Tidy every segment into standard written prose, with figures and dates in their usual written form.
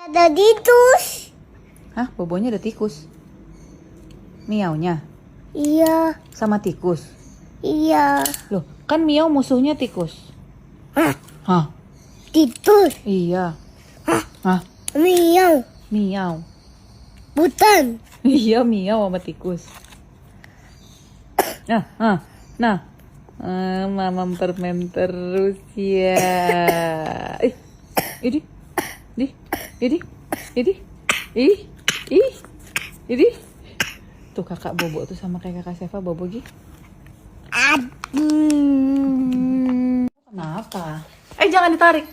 Ada tikus. Hah, bobonya ada tikus? Miaunya? Iya, Sama tikus? iya. Loh, kan miau musuhnya tikus. Hah? Tikus. Iya. Hah? Miau. Miau. Bukan. Iya, miau sama tikus. Nah. Mama permen terus ya. Ini. Tuh kakak Bobo tuh sama kayak kakak Seva, Bobo Gi. Kenapa? Jangan ditarik.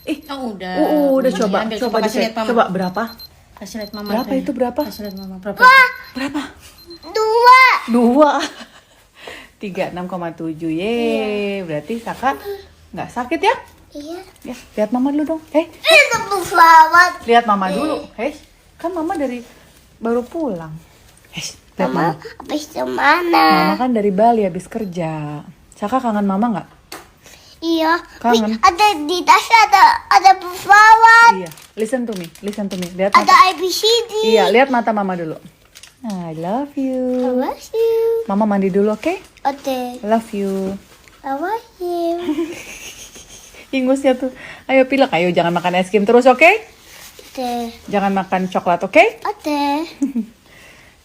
Udah coba. Ambil, Coba kasih dicek. lihat mama. Coba berapa? Kasih lihat mama. Berapa itu berapa? Kasih lihat mama. Berapa? Berapa? 2. 36,7. Yeay. Berarti kakak nggak sakit ya? Iya. Ya, lihat mama dulu dong. Itu pesawat. Lihat mama dulu. Kan mama baru pulang. Lihat mama. Habis kemana? Mama kan dari Bali habis kerja. Saka kangen mama nggak? Iya. Kangen. Ada di tas ada pesawat. Iya. Listen to me. Lihat Ada mata. ABCD. Iya, lihat mata mama dulu. I love you. I love you. Mama mandi dulu, oke? Oke. Love you. I love you. Ingusnya tuh. Ayo pilek, ayo jangan makan es krim terus, oke? Oke. Jangan makan coklat, oke? Oke.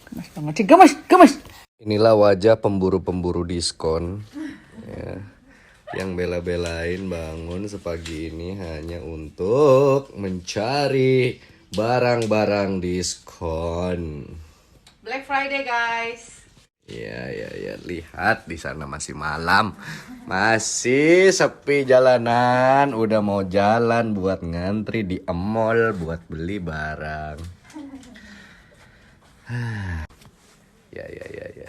Gemes banget sih, gemes. Inilah wajah pemburu-pemburu diskon ya, yang bela-belain bangun sepagi ini hanya untuk mencari barang-barang diskon. Black Friday, guys. Ya, lihat di sana masih malam, masih sepi jalanan. Udah mau jalan buat ngantri di mall buat beli barang. Ya.